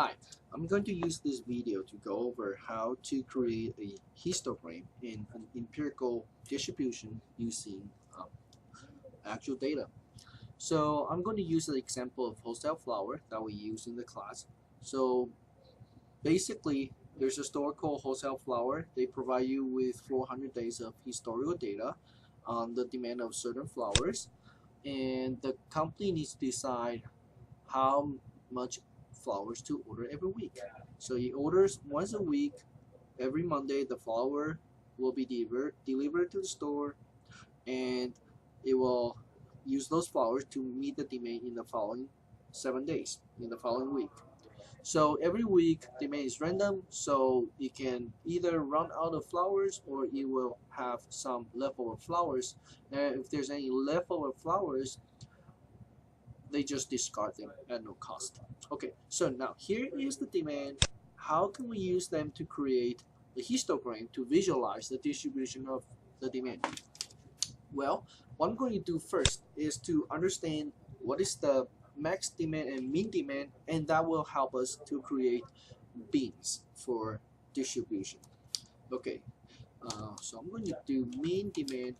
Hi, I'm going to use this video to go over how to create a histogram in an empirical distribution using actual data. So I'm going to use an example of wholesale flour that we use in the class. So basically, there's a store called Wholesale Flour. They provide you with 400 days of historical data on the demand of certain flours, and the company needs to decide how much flours to order every week. So he orders once a week. Every Monday, the flour will be delivered to the store, and it will use those flours to meet the demand in the following 7 days in the following week. So every week demand is random, so it can either run out of flours or it will have some leftover flours. And if there's any leftover flours, they just discard them at no cost. Okay, so now here is the demand. How can we use them to create the histogram to visualize the distribution of the demand? Well, what I'm going to do first is to understand what is the max demand and mean demand, and that will help us to create bins for distribution. Okay, so I'm going to do mean demand,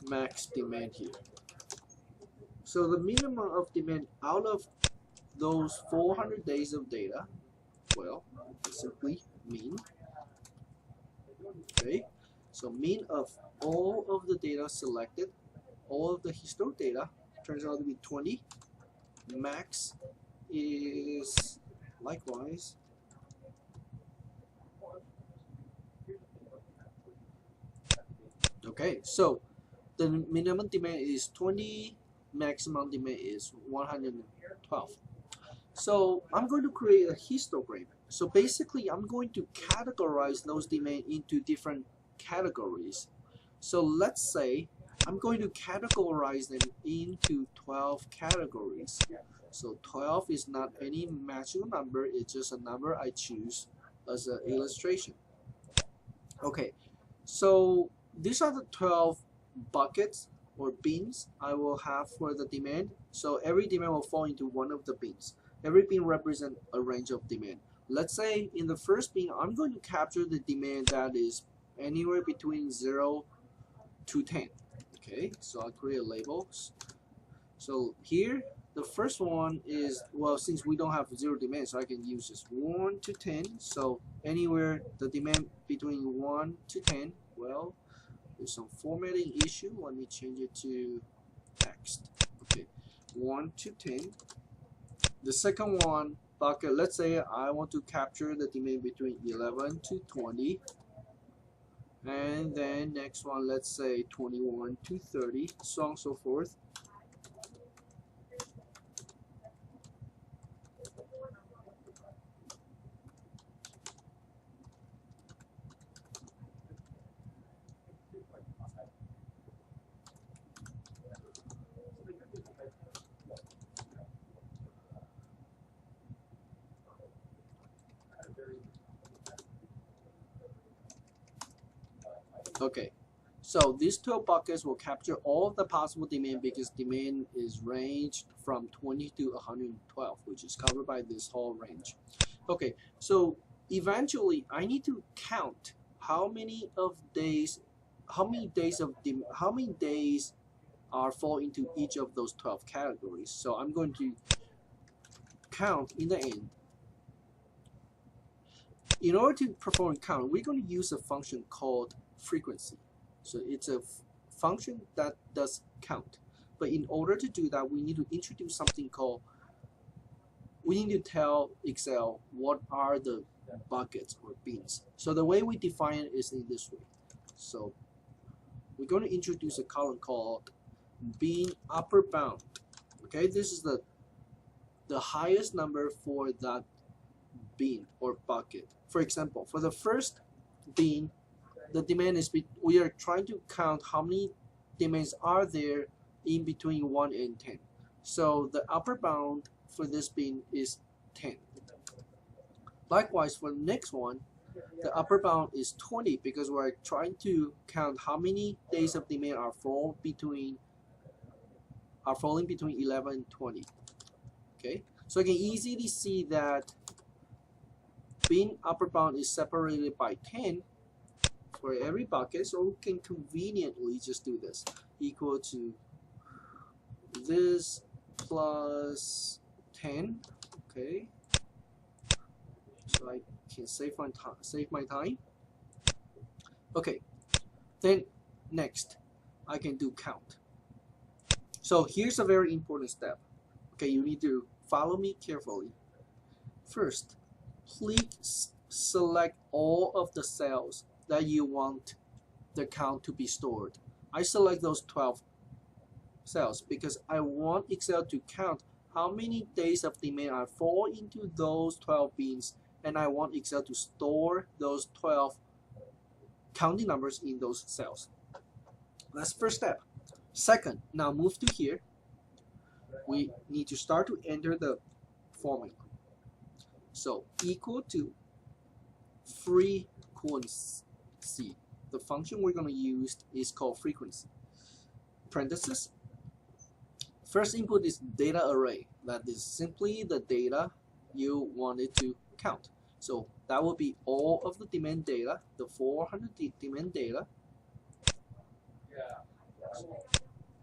max demand here. So the minimum of demand out of those 400 days of data, well, simply mean. Okay, so mean of all of the data selected, all of the historic data, turns out to be 20. Max is likewise okay. So the minimum demand is 20, maximum demand is 112. So I'm going to create a histogram. So basically, I'm going to categorize those demand into different categories. So let's say I'm going to categorize them into 12 categories. So 12 is not any magical number, it's just a number I choose as an illustration. Okay, so these are the 12 buckets or bins I will have for the demand. So every demand will fall into one of the bins. Every bin represents a range of demand. Let's say in the first bin, I'm going to capture the demand that is anywhere between 0 to 10. Okay, so I'll create a label. So here, the first one is, well, since we don't have 0 demand, so I can use just 1 to 10. So anywhere the demand between 1 to 10, well, there's some formatting issue. Let me change it to text. Okay, 1 to 10. The second one, bucket, let's say I want to capture the demand between 11 to 20. And then next one, let's say 21 to 30, so on and so forth. Okay, so these 12 buckets will capture all of the possible demand because demand is ranged from 20 to 112, which is covered by this whole range. Okay, so eventually I need to count how many days are fall into each of those 12 categories. So I'm going to count in the end. In order to perform count, we're going to use a function called frequency. So it's a function that does count. But in order to do that, we need to introduce something called, we need to tell Excel what are the buckets or bins. So the way we define it is in this way. So we're going to introduce a column called bin upper bound. Okay, this is the highest number for that bin or bucket. For example, for the first bin, the demand is, we are trying to count how many demands are there in between 1 and 10. So the upper bound for this bin is 10. Likewise, for the next one, the upper bound is 20 because we're trying to count how many days of demand are falling between 11 and 20. Okay, so you can easily see that bin upper bound is separated by 10 for every bucket, so we can conveniently just do this, equal to this plus 10. Okay, so I can save my time. Okay, then next I can do count. So here's a very important step. Okay, you need to follow me carefully. First, please select all of the cells that you want the count to be stored. I select those 12 cells because I want Excel to count how many days of demand I fall into those 12 bins, and I want Excel to store those 12 counting numbers in those cells. That's the first step. Second, now move to here. We need to start to enter the formula. So equal to frequency. The function we're going to use is called frequency. Parenthesis. First input is data array. That is simply the data you wanted to count. So that will be all of the demand data, the 400 demand data,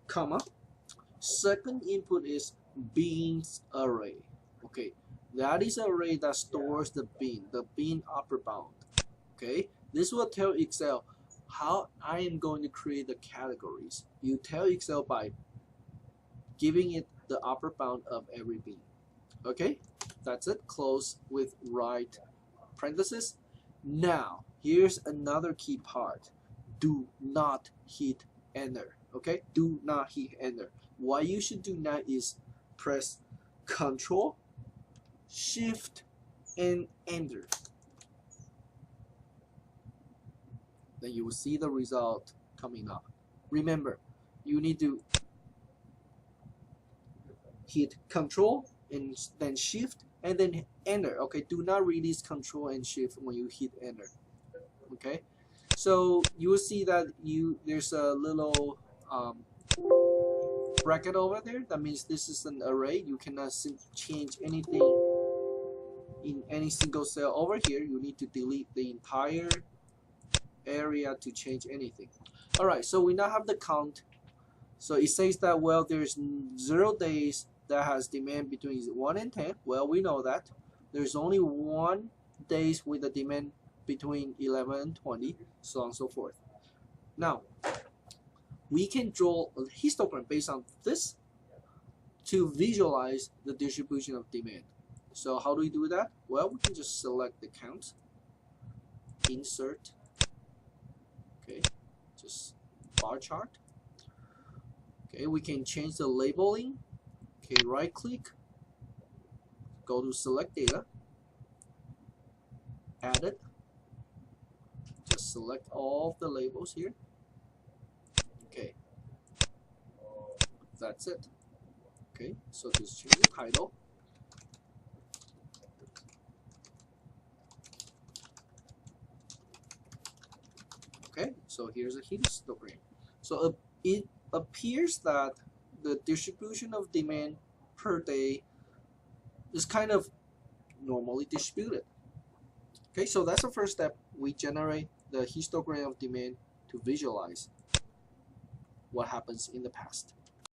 comma. Second input is bins array. Okay, that is an array that stores the bin upper bound. Okay, this will tell Excel how I am going to create the categories. You tell Excel by giving it the upper bound of every bin. Okay, that's it. Close with right parenthesis. Now here's another key part. Do not hit enter. Okay, do not hit enter. What you should do now is press Control, Shift, and Enter. Then you will see the result coming up. Remember, you need to hit Control and then Shift and then Enter. Okay, do not release Control and Shift when you hit Enter. Okay, so you will see that there's a little bracket over there. That means this is an array. You cannot change anything in any single cell over here. You need to delete the entire area to change anything. Alright, so we now have the count. So it says that, well, there's 0 days that has demand between 1 and 10. Well, we know that. There's only 1 days with a demand between 11 and 20, so on and so forth. Now, we can draw a histogram based on this to visualize the distribution of demand. So how do we do that? Well, we can just select the count, insert, okay, just bar chart. Okay, we can change the labeling. Okay, right click, go to select data, add it, just select all of the labels here. Okay, that's it. Okay, so just change the title. Okay, so here's a histogram. So it appears that the distribution of demand per day is kind of normally distributed. Okay, so that's the first step. We generate the histogram of demand to visualize what happens in the past.